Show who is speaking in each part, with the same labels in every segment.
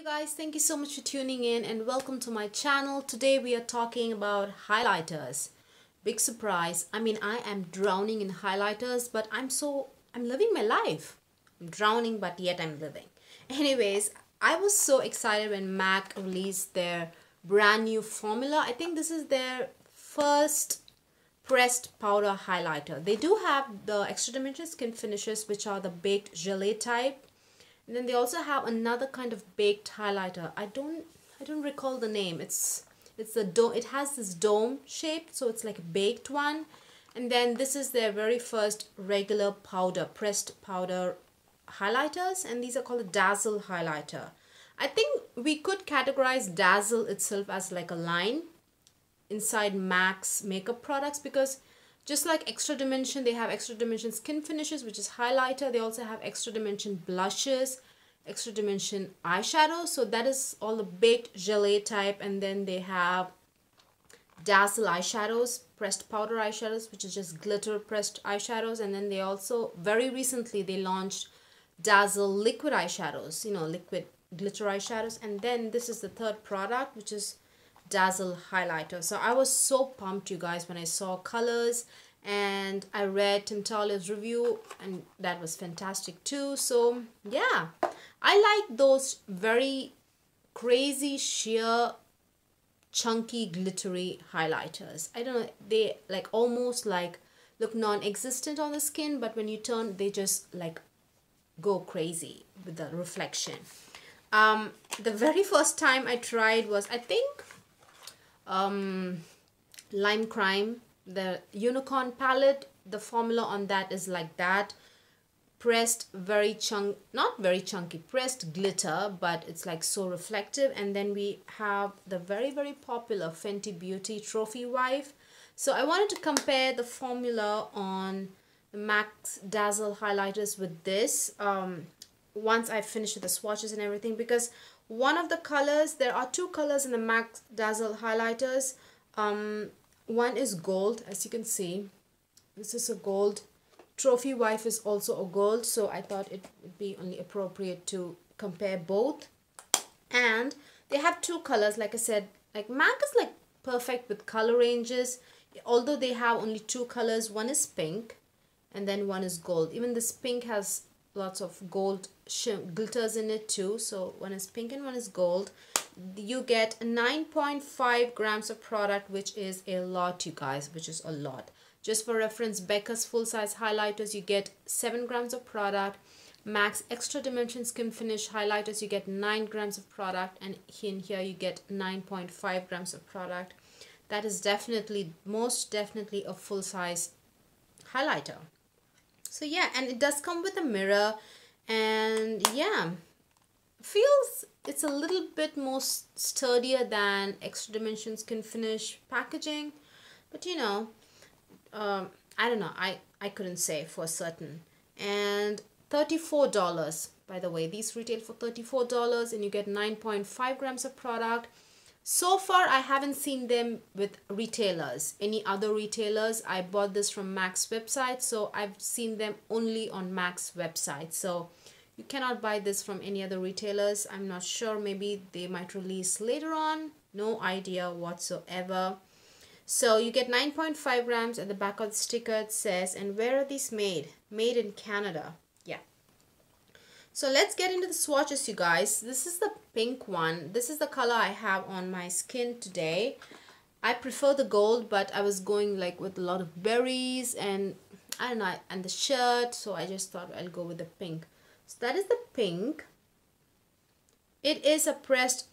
Speaker 1: you guys, thank you so much for tuning in and welcome to my channel. Today we are talking about highlighters. Big surprise. I mean, I am drowning in highlighters, but I'm living my life. I'm drowning, but yet I'm living. Anyways, I was so excited when MAC released their brand new formula. I think this is their first pressed powder highlighter. They do have the extra dimension skin finishes, which are the baked gelée type. And then they also have another kind of baked highlighter. I don't recall the name. It's the dome. It has this dome shape, so it's like a baked one. And then this is their very first regular powder, pressed powder highlighters, and these are called a Dazzle highlighter. I think we could categorize Dazzle itself as like a line inside MAC's makeup products, because just like extra dimension, they have extra dimension skin finishes, which is highlighter. They also have extra dimension blushes, extra dimension eyeshadows. So that is all the baked gelée type. And then they have Dazzle eyeshadows, pressed powder eyeshadows, which is just glitter pressed eyeshadows. And then they also, very recently, they launched Dazzle liquid eyeshadows, liquid glitter eyeshadows. And then this is the third product, which is Dazzle highlighter. So I was so pumped, you guys, when I saw colors, and I read Tim Talia's review, and that was fantastic too. So yeah, I like those very crazy sheer chunky glittery highlighters. I don't know, they like almost like look non-existent on the skin, but when you turn, they just like go crazy with the reflection. The very first time I tried was, I think, Lime Crime, the unicorn palette. The formula on that is like that, pressed not very chunky, pressed glitter, but it's like so reflective. And then we have the very popular Fenty Beauty Trophy Wife. So I wanted to compare the formula on the Mac Dazzle highlighters with this once I finish with the swatches and everything, because one of the colors, there are two colors in the Mac Dazzle highlighters. One is gold, as you can see. This is a gold. Trophy Wife is also a gold, so I thought it would be only appropriate to compare both. And they have two colors, like I said. Like MAC is like perfect with color ranges, although they have only two colors. One is pink and then one is gold. Even this pink has lots of gold glitters in it too. So one is pink and one is gold. You get 9.5 grams of product, which is a lot, you guys, which is a lot. Just for reference, Becca's full-size highlighters, you get 7 grams of product. MAC's extra dimension skin finish highlighters, you get 9 grams of product, and in here you get 9.5 grams of product. That is definitely, most definitely a full-size highlighter. So yeah, and it does come with a mirror, and yeah, feels it's a little bit more sturdier than extra dimension skin finish packaging, but I don't know, I couldn't say for certain. And $34, by the way, these retail for $34, and you get 9.5 grams of product. So far, I haven't seen them with retailers, any other retailers. I bought this from MAC's website, so I've seen them only on MAC's website. So you cannot buy this from any other retailers. I'm not sure, maybe they might release later on. No idea whatsoever. So you get 9.5 grams. At the back of the sticker it says, and where are these made? Made in Canada. Yeah. So let's get into the swatches, you guys. This is the pink one. This is the color I have on my skin today. I prefer the gold, but I was going like with a lot of berries and I don't know, and the shirt, so I just thought I'll go with the pink. So that is the pink. It is a pressed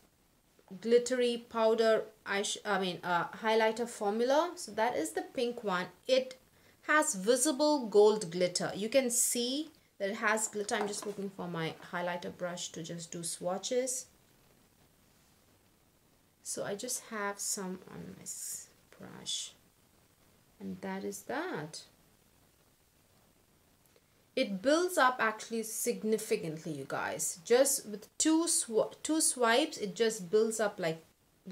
Speaker 1: glittery powder highlighter formula. So that is the pink one. It has visible gold glitter. You can see that it has glitter. I'm just looking for my highlighter brush to just do swatches. So I just have some on my brush, and that is that. It builds up actually significantly, you guys. Just with two swipes, it just builds up like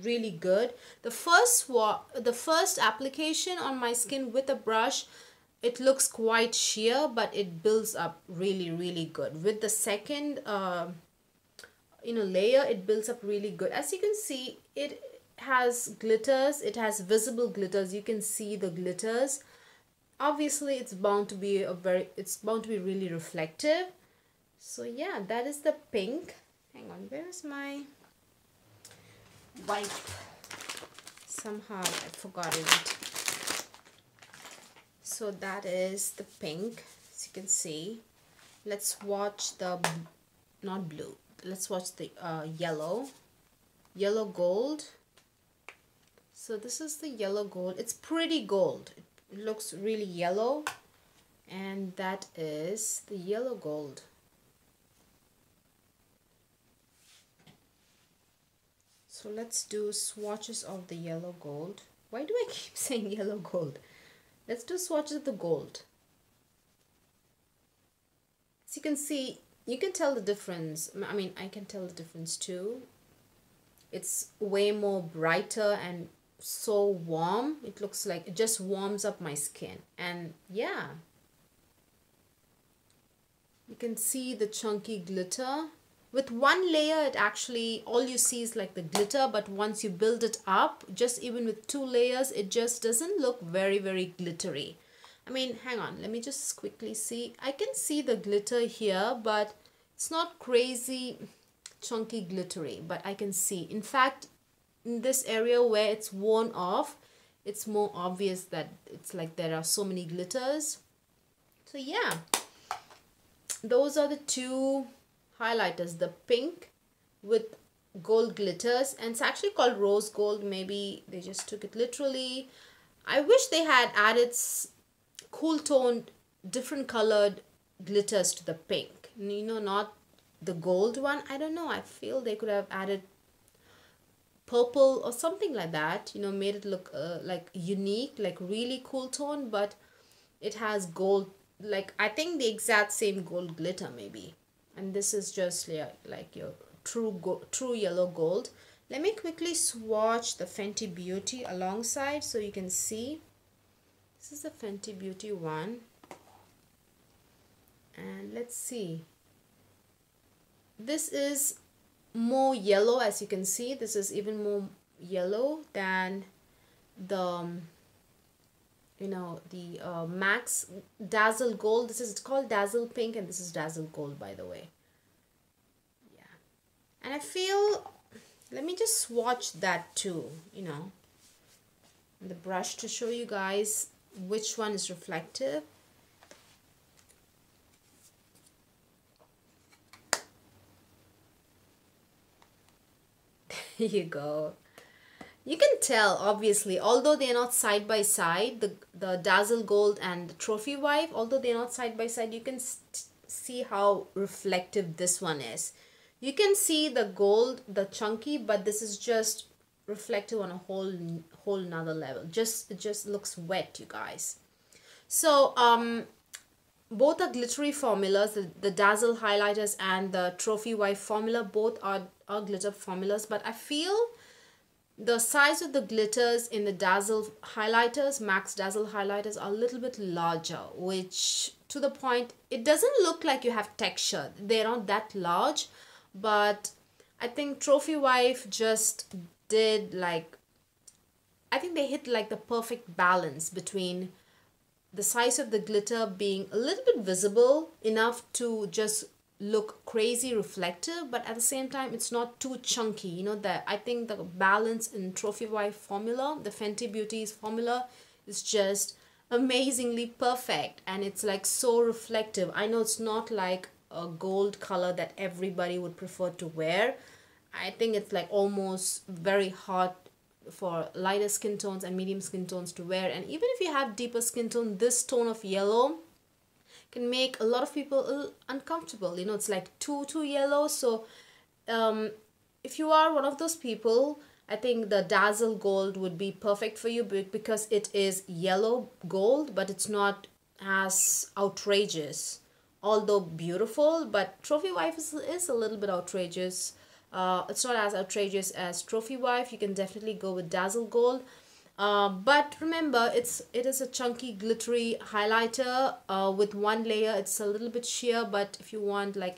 Speaker 1: really good. The first application on my skin with a brush, it looks quite sheer, but it builds up really good. With the second layer, it builds up really good. As you can see, it has glitters, it has visible glitters. You can see the glitters. Obviously it's bound to be really reflective. So yeah, that is the pink. Hang on, where is my wipe? Somehow I forgot it. So that is the pink, as you can see. Let's watch the not blue, let's watch the yellow gold. So this is the yellow gold. It's pretty gold, it looks really yellow, and that is the yellow gold. So let's do swatches of the yellow gold. Why do I keep saying yellow gold? Let's do swatches of the gold. As you can see, you can tell the difference. I mean, I can tell the difference too. It's way more brighter and so warm. It looks like it just warms up my skin. And yeah, you can see the chunky glitter. With one layer, it actually, all you see is like the glitter, but once you build it up, just even with 2 layers, it just doesn't look very, very glittery. I mean, hang on, let me just quickly see. I can see the glitter here, but it's not crazy chunky glittery, but I can see. In fact, in this area where it's worn off, it's more obvious that it's like there are so many glitters. So yeah, those are the 2 highlighters, the pink with gold glitters, and it's actually called rose gold. Maybe they just took it literally. I wish they had added cool toned, different colored glitters to the pink, not the gold one. I don't know, I feel they could have added purple or something like that, made it look like unique, like really cool tone, but it has gold, like I think the exact same gold glitter maybe. And this is just like your true yellow gold. Let me quickly swatch the Fenty Beauty alongside so you can see. This is the Fenty Beauty one. And let's see. This is more yellow, as you can see. This is even more yellow than the Mac Dazzle Gold. It's called Dazzle Pink, and this is Dazzle Gold, by the way. Yeah, and I feel, let me just swatch that too, the brush to show you guys which one is reflective. There you go. You can tell, obviously, although they're not side by side, the Dazzle Gold and the Trophy Wife, although they're not side by side, you can see how reflective this one is. You can see the gold, the chunky, but this is just reflective on a whole nother level. It just looks wet, you guys. So both are glittery formulas. The Dazzle Highlighters and the Trophy Wife formula, both are glitter formulas, but I feel the size of the glitters in the Dazzle Highlighters, Mac Dazzle Highlighters, are a little bit larger, which to the point, it doesn't look like you have texture. They're not that large, but I think Trophy Wife just did I think they hit like the perfect balance between the size of the glitter being a little bit visible enough to just look crazy reflective, but at the same time it's not too chunky. That I think the balance in Trophy Wife formula, the Fenty Beauty's formula, is just amazingly perfect, and it's like so reflective. I know it's not like a gold color that everybody would prefer to wear. I think it's like almost very hot for lighter skin tones and medium skin tones to wear, and even if you have deeper skin tone, this tone of yellow can make a lot of people uncomfortable. It's like too yellow. So if you are one of those people, I think the Dazzle Gold would be perfect for you because it is yellow gold, but it's not as outrageous, although beautiful. But Trophy Wife is a little bit outrageous. It's not as outrageous as Trophy Wife. You can definitely go with Dazzle Gold. But remember, it is a chunky glittery highlighter. With one layer it's a little bit sheer, but if you want like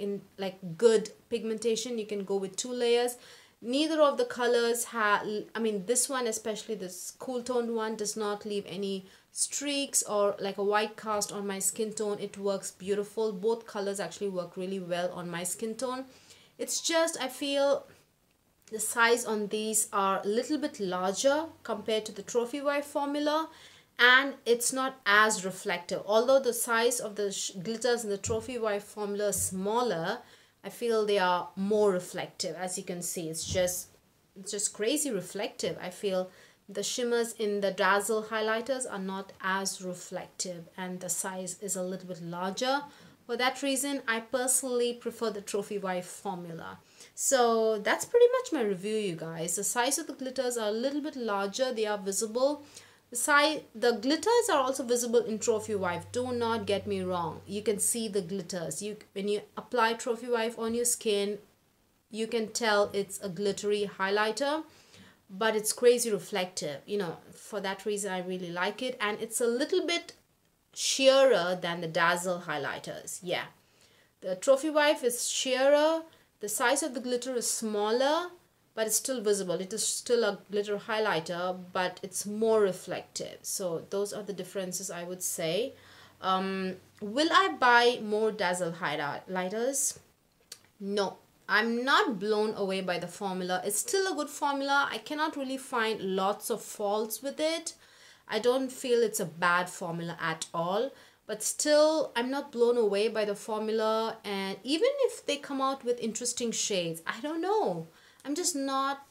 Speaker 1: good pigmentation, you can go with 2 layers. Neither of the colors have, I mean this one, especially this cool toned one, does not leave any streaks or like a white cast on my skin tone. It works beautiful. Both colors actually work really well on my skin tone. It's just I feel the size on these are a little bit larger compared to the Trophy Wife formula, and it's not as reflective. Although the size of the glitters in the Trophy Wife formula is smaller, I feel they are more reflective. As you can see, it's just crazy reflective. I feel the shimmers in the Dazzle highlighters are not as reflective, and the size is a little bit larger. For that reason, I personally prefer the Trophy Wife formula. So that's pretty much my review, you guys. The size of the glitters are a little bit larger. They are visible. The glitters are also visible in Trophy Wife. Do not get me wrong. You can see the glitters. When you apply Trophy Wife on your skin, you can tell it's a glittery highlighter, but it's crazy reflective. You know, for that reason, I really like it. And it's a little bit sheerer than the Dazzle highlighters. Yeah, the Trophy Wife is sheerer. The size of the glitter is smaller, but it's still visible. It is still a glitter highlighter, but it's more reflective. So those are the differences, I would say. Will I buy more Dazzle highlighters? No, I'm not blown away by the formula. It's still a good formula. I cannot really find lots of faults with it. I don't feel it's a bad formula at all, but still I'm not blown away by the formula. And even if they come out with interesting shades, I don't know, I'm just not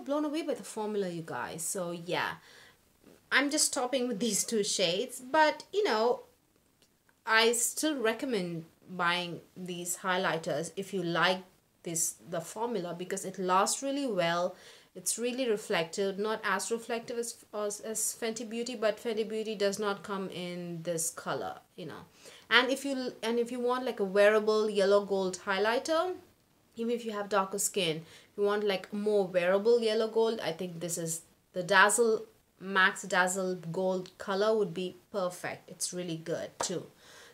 Speaker 1: blown away by the formula, you guys. So yeah, I'm just stopping with these 2 shades, but you know, I still recommend buying these highlighters if you like the formula, because it lasts really well. It's really reflective, not as reflective as Fenty Beauty, but Fenty Beauty does not come in this color, you know. And if you want like a wearable yellow gold highlighter, even if you have darker skin, if you want like more wearable yellow gold, I think this is the Dazzle Max Dazzle Gold color would be perfect. It's really good too.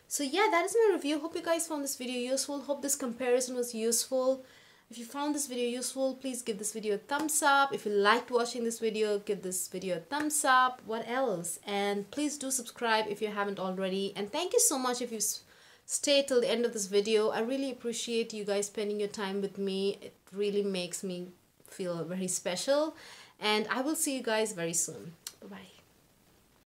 Speaker 1: So yeah, that is my review. Hope you guys found this video useful. Hope this comparison was useful. If you found this video useful, please give this video a thumbs up. If you liked watching this video, give this video a thumbs up. What else? And please do subscribe if you haven't already. And thank you so much if you stayed till the end of this video. I really appreciate you guys spending your time with me. It really makes me feel very special. And I will see you guys very soon. Bye-bye.